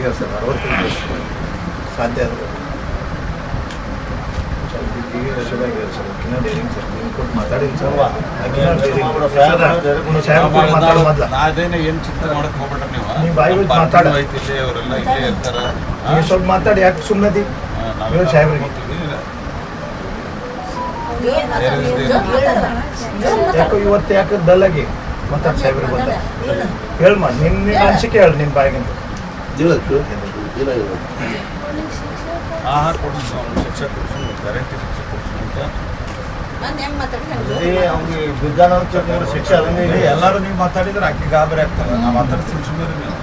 ಆಗ್ಯಾವ ಸರ್ 65 ವರ್ಷ ಸಾಧ್ಯ ಆದರೆ ಸ್ವಲ್ಪ ಈಗ ಯಶೋದಾಗ್ಯಾರ ಸರ್ ಅಕ್ಕಿನ ಡೇರಿಂಗ್ ಸರ್ ನೀವು ಕೊಟ್ಟು ಮಾತಾಡಿಲ್ಲ ಸರ್ ಮಾತಾಡೋ ಮೊದಲ ಅದೇನೇ ಏನು ಚಿಂತೆ ಮಾಡಕ್ಕೆ ಹೋಗ್ಬೇಡ್ರಿ ನೀವು ಬಾಯಿ ಬಿಟ್ಟು ಮಾತಾಡೋ ಇಲ್ಲಿ ಅವರೆಲ್ಲ ಇಲ್ಲೇ ಇರ್ತಾರೆ ನೀವು ಸ್ವಲ್ಪ ಮಾತಾಡಿ ಯಾಕೆ ಸುಮ್ಮನೆ ನೀವು ಸಾಹೇಬ್ರಿಗೆ ಯಾಕೋ ಇವತ್ತು ಯಾಕೆ ಡಲ್ಲಾಗಿ ಮಾತಾಡಿ ಸಾಹೇಬ್ರಿಗೆ ಬಂದ ಹೇಳ್ಮ ನಿನ್ನ ಅನಿಸಿಕೆ ಹೇಳಿ ನಿನ್ನ ಬಾಯಿಗಿಂತ ಆಹಾರ ಕೊಡಿಸ್ ಶಿಕ್ಷೆ ಕೊಡಿಸು ಗ್ಯಾರಂಟಿ ಶಿಕ್ಷೆ ಕೊಡಿಸು ಅಂತ ಅವ್ನಿಗೆ ಬಿದ್ದಾನ ಶಿಕ್ಷೆ ಅದನ್ನೇ ಎಲ್ಲರೂ ನೀವು ಮಾತಾಡಿದ್ರೆ ಆಕೆ ಗಾಬರಿ ಆಗ್ತಾರೆ ನಾ ಮಾತಾಡ್ತೀನಿ ಸುಮ್ಮನೆ ನೀವು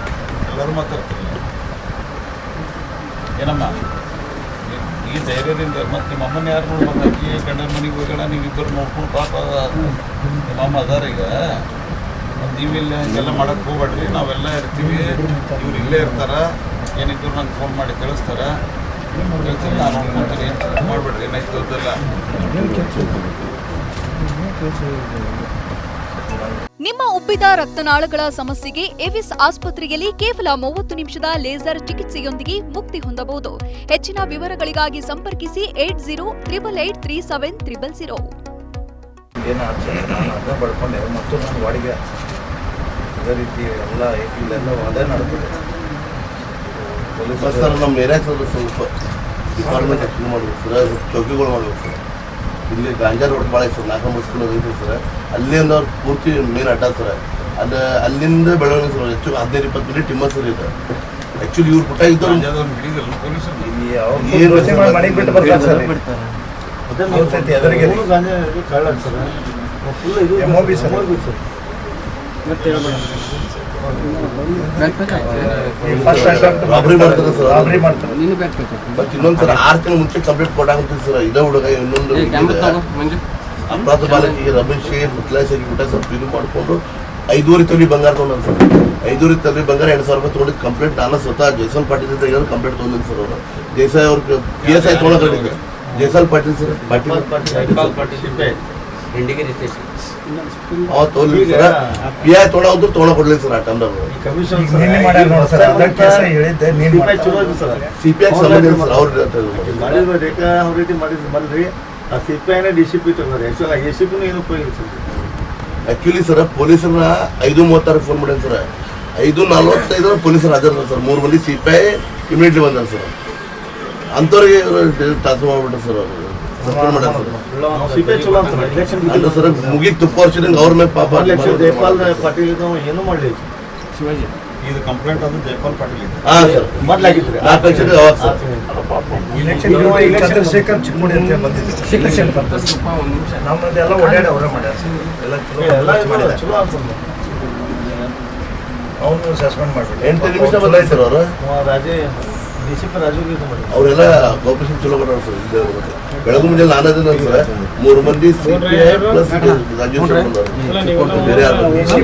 ಎಲ್ಲರೂ ಮಾತಾಡ್ತೀರಿ ಏನಮ್ಮ ಈ ಧೈರ್ಯದಿಂದ ಮತ್ತು ನಿಮ್ಮ ಅಮ್ಮನ ಯಾರು ನೋಡ್ಬೇಕು ಆಕಿ ಗಂಡನ ಮನೆಗೆ ಹೋಗೋಣ ನೀವಿಬ್ಬರು ನೋಡ್ಕೊಂಡು ಪಾಪ ನಿಮ್ಮ ಅಮ್ಮ ಅದಾರ ಈಗ ನೀವಿಲ್ಲ ಹಿಂಗೆಲ್ಲ ಮಾಡೋಕ್ಕೆ ಹೋಗ್ಬೇಡ್ರಿ ನಾವೆಲ್ಲ ಇರ್ತೀವಿ ಇವ್ರು ಇಲ್ಲೇ ಇರ್ತಾರ ಏನಿದ್ರು ನಂಗೆ ಫೋನ್ ಮಾಡಿ ತಿಳಿಸ್ತಾರೆ ಹೇಳ್ತೀನಿ ನಾನು ನೋಡ್ಕೊತೀನಿ ಮಾಡ್ಬೇಡ್ರಿ ಏನಾಯ್ತು ದೊಡ್ಡಲ್ಲ. ನಿಮ್ಮ ಉಬ್ಬಿದ ರಕ್ತನಾಳಗಳ ಸಮಸ್ಯೆಗೆ ಎವಿಸ್ ಆಸ್ಪತ್ರೆಯಲ್ಲಿ ಕೇವಲ 30 ನಿಮಿಷದ ಲೇಸರ್ ಚಿಕಿತ್ಸೆಯೊಂದಿಗೆ ಮುಕ್ತಿ ಹೊಂದಬಹುದು. ಹೆಚ್ಚಿನ ವಿವರಗಳಿಗಾಗಿ ಸಂಪರ್ಕಿಸಿ 8088837300. ಏನಾಗ್ತದೆ ನಾನು ಅದನ್ನ ಬಡ್ಕೊಂಡೆ ಮತ್ತು ನಾನು ವಾಡಿಗೆ ಅದೇ ರೀತಿ ಎಲ್ಲ ಇಲ್ಲೆಲ್ಲ ಅದೇ ನಡೆದಿದೆ. ಸರ್ ನಮ್ಮ ಏರಿಯಾಕ್ಕೆ ಸ್ವಲ್ಪ ಡಿಪಾರ್ಟ್ಮೆಂಟ್ ಆ್ಯಕ್ಟಿವ್ ಮಾಡಬೇಕು ಸರ್, ಚೌಕಿಗಳು ಮಾಡಬೇಕು ಸರ್. ಇಲ್ಲಿ ಗಾಂಜಾ ರೋಡ್ ಭಾಳ ಸರ್ 4 ಬಸ್ಗಳು ಐತೆ ಸರ್, ಅಲ್ಲಿಂದ ಅವ್ರು ಪೂರ್ತಿ ಮೇನ್ ಅಡ್ಡ ಸರ್. ಅದು ಅಲ್ಲಿಂದ ಬೆಳವಣಿಗೆ ಸರ್ ಹೆಚ್ಚು 15-20 ಮಿನಿಟ್ ಟಿಮ್ಮ ಸರ್ ಇದೆ. ಆ್ಯಕ್ಚುಲಿ ಇವ್ರು ಪುಟ್ಟ ಇದ್ದವ್ರು ಮನೆಗೆ ಬಿಟ್ಟು ಬರ್ತಾರೆ ಸರ್. ಎದುರಿಗೆ MOB ಸರ್. ರಾಬ್ರಿ ಮಾಡ್ತಾರೆ ಸರ್, ರಾಬ್ರಿ ಮಾಡ್ತಾರೆ. ಬಟ್ ಇನ್ನೊಂದು ಸರ್ 6 ತಿಂಗಳ ಮುಂಚೆ ಕಂಪ್ಲೀಟ್ ಕೊಟ್ಟಾಗುತ್ತೆ ಸರ್. ಇದೇ ಹುಡುಗ ಇನ್ನೊಂದು ಅಪರಾಧ ಬಾಲಕಿಗೆ ರಮೇಶ್ ಮುತ್ಲಾಯಿಸಿ ಊಟ ಸ್ವಲ್ಪ ಇದು ಮಾಡಿಕೊಂಡು 5.5 ತೊಲಿ ಬಂಗಾರ ತೊಗೊಂಡು ಸರ್. 5.5 ತೊಲಿ ಬಂಗಾರ 2,000 ರೂಪಾಯಿ ತೊಗೊಂಡಿದ್ದು ಕಂಪ್ಲೇಂಟ್ ನಾನು ಸ್ವತಃ ಜೈಸಲ್ ಪಾಟೀಲ್ ಅಂತ ಹೇಳಿ ಕಂಪ್ಲೇಂಟ್ ತೊಗೊಂಡಿದ್ದು ಸರ್. ಅವರು ದೇಸಾಯಿ ಅವ್ರಿಗೆ PSI ತೊಗೊಳಕ್ಕೆ ಜೈಸಲ್ ಪಾಟೀಲ್ ಸರ್, ಪಾಟೀಲ್ PI ತೊಗೊಳೋದು ತೊಗೊಳಕೊಡ್ಲಿ ಸರ್. ಆ ಟೈಮ್ದಾಗ CPI ಸಂಬಂಧ ಸರ್ ಅವ್ರ ಆಕ್ಚುಲಿ ಸರ್ ಪೊಲೀಸರನ್ನ 5:36 ಫೋನ್ ಮಾಡ್ಯಾನ ಸರ್. 5:45 ಪೊಲೀಸರು ಹಾಜರ ಸರ್. 3 ಮಂದಿ CPI ಇಮಿಡಿಯೇಟ್ಲಿ ಬಂದಾರ ಸರ್. ಅಂಥವ್ರಿಗೆ ಟ್ರಾನ್ಸ್ಫರ್ ಮಾಡ್ಬಿಟ್ಟ ಸರ್ ಅವರು ಸರ್. ಮುಗಿಗೆ ತುಪ್ಪ ವರ್ಷ ಅವ್ರ ಮೇಲೆ ಪಾಪ ಜೈಪಾಲ್ ಪಾಟೀಲ್ ಏನು ಮಾಡಲಿ ಶಿವಾಜಿ ಇದು ಕಂಪ್ಲೇಂಟ್ ಅದು ಜೈಪಾಲ್ ಪಾಟೀಲ್ ಇದೆ. ಹಾಂ ಸರ್, ಮೊದಲಾಗಿತ್ತು 4 ಲಕ್ಷ ಅವಾಗ ಸರ್. ಚಂದ್ರಶೇಖರ್ ಚಿಕ್ಕೋಡಿ ಅಂತ ಬಂದಿದ್ದೆ ನಮ್ಮದೆಲ್ಲ ಓಡಾಡಿ ಅವರೇ ಮಾಡ್ಯಾರ ಎಲ್ಲ ಚಲೋ ಅನ್ಸಲ್ಲ. ಅವನು ಸಸ್ಪೆಂಡ್ ಮಾಡಿಬಿಟ್ಟು 8 ನಿಮಿಷ ಬಂದಾಯ್ತು ಸರ್ ಅವರು. DCP ರಾಜು ಅವರೆಲ್ಲ ಕಾಪರೇಷನ್ ಚಲೋ ಮಾಡ್ಯಾರ ಸರ್. ಬೆಳಗ್ಗೆ ಮುಂಜಾನೆ ನಾನದಿನ ಸರ್ 3 ಮಂದಿ CPI ಪ್ಲಸ್ ರಾಜು ಸರ್ ಬಂದವರು. ಬೇರೆ ಯಾರು ಇದು